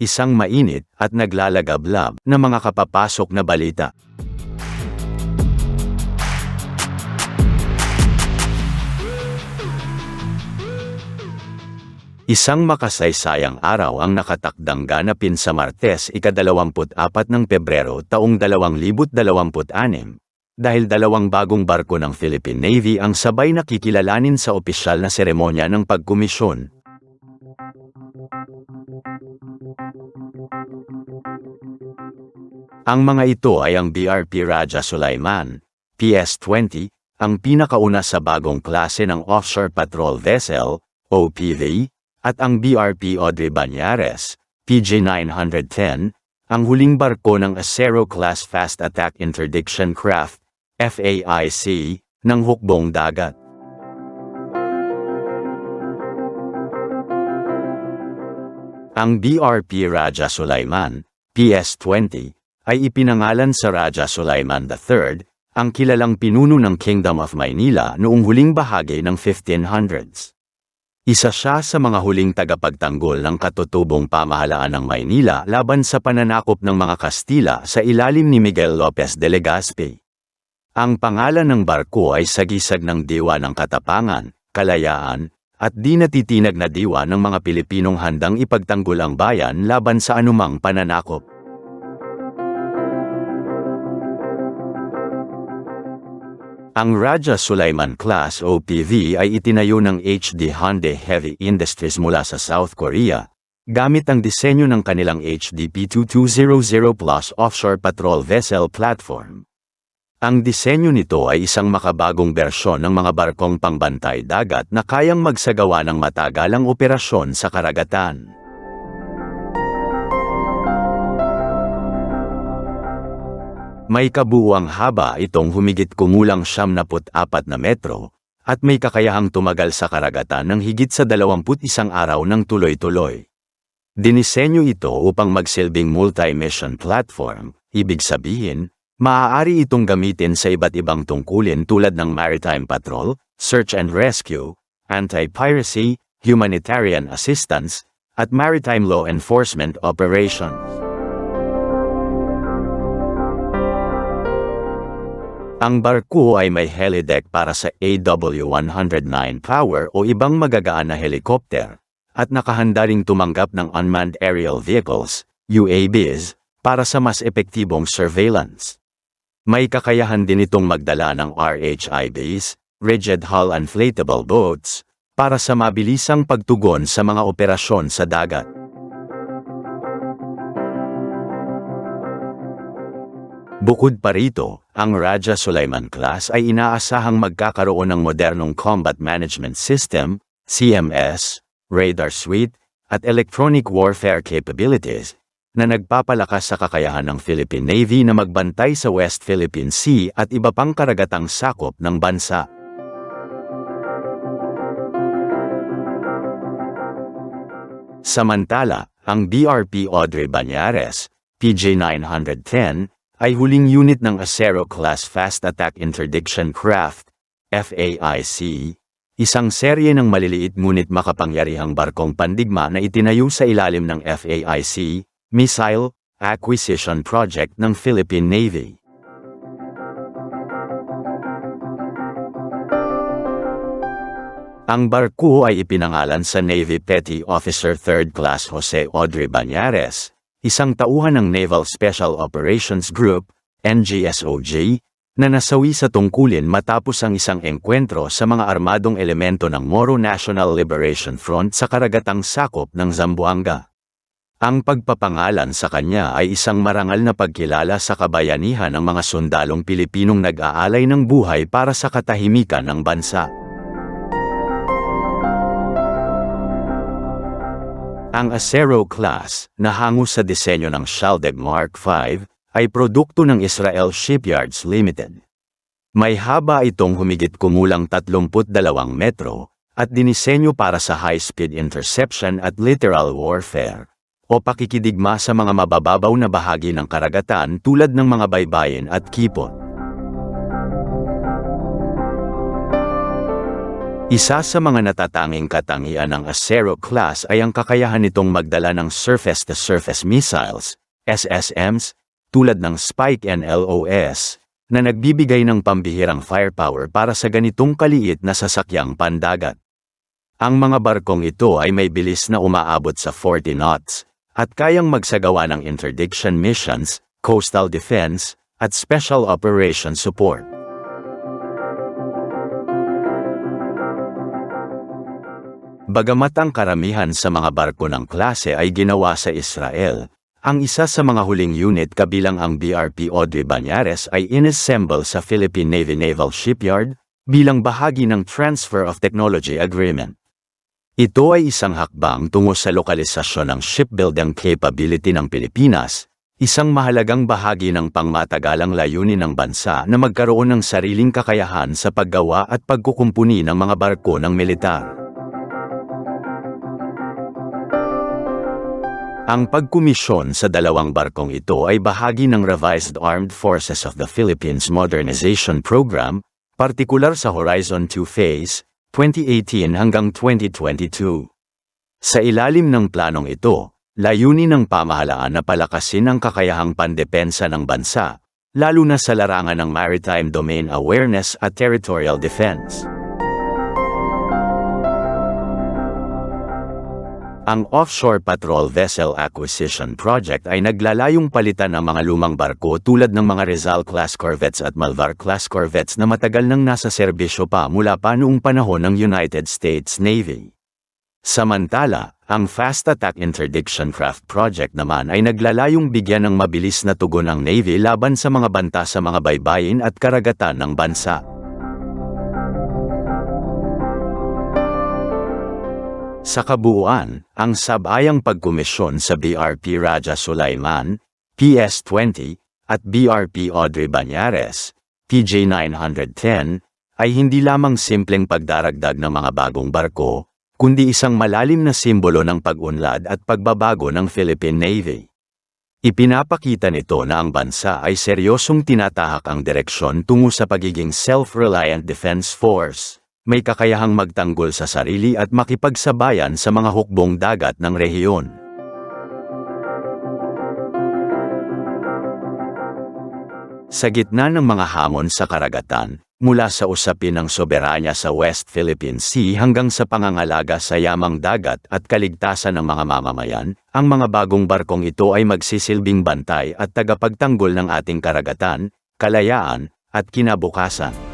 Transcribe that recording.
isang mainit at naglalagablab na mga kapapasok na balita. Isang makasaysayang araw ang nakatakdang ganapin sa Martes, ika-24 ng Pebrero taong 2026, dahil dalawang bagong barko ng Philippine Navy ang sabay nakikilalanin sa opisyal na seremonya ng pagkomisyon. Ang mga ito ay ang BRP Raja Sulaiman, PS-20, ang pinakauna sa bagong klase ng Offshore Patrol Vessel, OPV, at ang BRP Audrey Banyares, PJ-910, ang huling barko ng Acero-class Fast Attack Interdiction Craft, FAIC, ng hukbong dagat. Ang BRP Raja Sulaiman, PS-20, ay ipinangalan sa Raja Sulaiman III, ang kilalang pinuno ng Kingdom of Maynila noong huling bahagi ng 1500s. Isa siya sa mga huling tagapagtanggol ng katutubong pamahalaan ng Maynila laban sa pananakop ng mga Kastila sa ilalim ni Miguel Lopez de Legazpi. Ang pangalan ng barko ay sagisag ng diwa ng katapangan, kalayaan, at di natitinag na diwa ng mga Pilipinong handang ipagtanggol ang bayan laban sa anumang pananakop. Ang Raja Sulaiman Class OPV ay itinayo ng HD Hyundai Heavy Industries mula sa South Korea, gamit ang disenyo ng kanilang HDP-2200 Plus Offshore Patrol Vessel Platform. Ang disenyo nito ay isang makabagong bersyon ng mga barkong pangbantay dagat na kayang magsagawa ng matagalang operasyon sa karagatan. May kabuuang haba itong humigit kumulang 74 na metro, at may kakayahang tumagal sa karagatan ng higit sa 21 araw ng tuloy-tuloy. Dinisenyo ito upang magsilbing multi-mission platform, ibig sabihin, maaari itong gamitin sa iba't ibang tungkulin tulad ng maritime patrol, search and rescue, anti-piracy, humanitarian assistance, at maritime law enforcement operations. Ang barko ay may helideck para sa AW-109 power o ibang magagaan na helikopter, at nakahanda ring tumanggap ng Unmanned Aerial Vehicles, UAVs, para sa mas epektibong surveillance. May kakayahan din itong magdala ng RHIBs, Rigid Hull Inflatable Boats, para sa mabilisang pagtugon sa mga operasyon sa dagat. Bukod pa rito, ang Raja Sulaiman Class ay inaasahang magkakaroon ng modernong Combat Management System, CMS, radar suite, at electronic warfare capabilities, na nagpapalakas sa kakayahan ng Philippine Navy na magbantay sa West Philippine Sea at iba pang karagatang sakop ng bansa. Samantala, ang BRP Audrey Banyares, PJ-910, ay huling unit ng Acero-class Fast Attack Interdiction Craft, FAIC, isang serye ng maliliit ngunit makapangyarihang barkong pandigma na itinayo sa ilalim ng FAIC, Missile Acquisition Project ng Philippine Navy. Ang barko ay ipinangalan sa Navy Petty Officer 3rd Class Jose Audrey Banyares, isang tauhan ng Naval Special Operations Group, NGSOG, na nasawi sa tungkulin matapos ang isang engkwentro sa mga armadong elemento ng Moro National Liberation Front sa karagatang sakop ng Zamboanga. Ang pagpapangalan sa kanya ay isang marangal na pagkilala sa kabayanihan ng mga sundalong Pilipinong nag-aalay ng buhay para sa katahimikan ng bansa. Ang Acero Class, na hango sa disenyo ng Shaldeg Mark V, ay produkto ng Israel Shipyards Limited. May haba itong humigit kumulang 32 metro, at dinisenyo para sa high-speed interception at littoral warfare, o pakikidigma sa mga mabababaw na bahagi ng karagatan tulad ng mga baybayin at kipot. Isa sa mga natatanging katangian ng Acero class ay ang kakayahan nitong magdala ng surface-to-surface missiles, SSMs, tulad ng Spike NLOS, na nagbibigay ng pambihirang firepower para sa ganitong kaliit na sasakyang pandagat. Ang mga barkong ito ay may bilis na umaabot sa 40 knots, at kayang magsagawa ng interdiction missions, coastal defense, at special operation support. Bagamat ang karamihan sa mga barko ng klase ay ginawa sa Israel, ang isa sa mga huling unit kabilang ang BRP Audrey Banyares ay inassemble sa Philippine Navy Naval Shipyard bilang bahagi ng Transfer of Technology Agreement. Ito ay isang hakbang tungo sa lokalisasyon ng shipbuilding capability ng Pilipinas, isang mahalagang bahagi ng pangmatagalang layunin ng bansa na magkaroon ng sariling kakayahan sa paggawa at pagkukumpuni ng mga barko ng militar. Ang pagkomisyon sa dalawang barkong ito ay bahagi ng Revised Armed Forces of the Philippines Modernization Program, partikular sa Horizon 2 Phase, 2018 hanggang 2022. Sa ilalim ng planong ito, layunin ng pamahalaan na palakasin ang kakayahang pandepensa ng bansa, lalo na sa larangan ng maritime domain awareness at territorial defense. Ang Offshore Patrol Vessel Acquisition Project ay naglalayong palitan ang mga lumang barko tulad ng mga Rizal-class corvettes at Malvar-class corvettes na matagal nang nasa serbisyo pa mula pa noong panahon ng United States Navy. Samantala, ang Fast Attack Interdiction Craft Project naman ay naglalayong bigyan ng mabilis na tugon ang Navy laban sa mga banta sa mga baybayin at karagatan ng bansa. Sa kabuuan, ang sabayang pagkomisyon sa BRP Raja Sulaiman, PS-20, at BRP Audrey Banyares, PJ-910, ay hindi lamang simpleng pagdaragdag ng mga bagong barko, kundi isang malalim na simbolo ng pag-unlad at pagbabago ng Philippine Navy. Ipinapakita nito na ang bansa ay seryosong tinatahak ang direksyon tungo sa pagiging self-reliant defense force. May kakayahang magtanggol sa sarili at makipagsabayan sa mga hukbong dagat ng rehiyon. Sa gitna ng mga hamon sa karagatan, mula sa usapin ng soberanya sa West Philippine Sea hanggang sa pangangalaga sa yamang dagat at kaligtasan ng mga mamamayan, ang mga bagong barkong ito ay magsisilbing bantay at tagapagtanggol ng ating karagatan, kalayaan, at kinabukasan.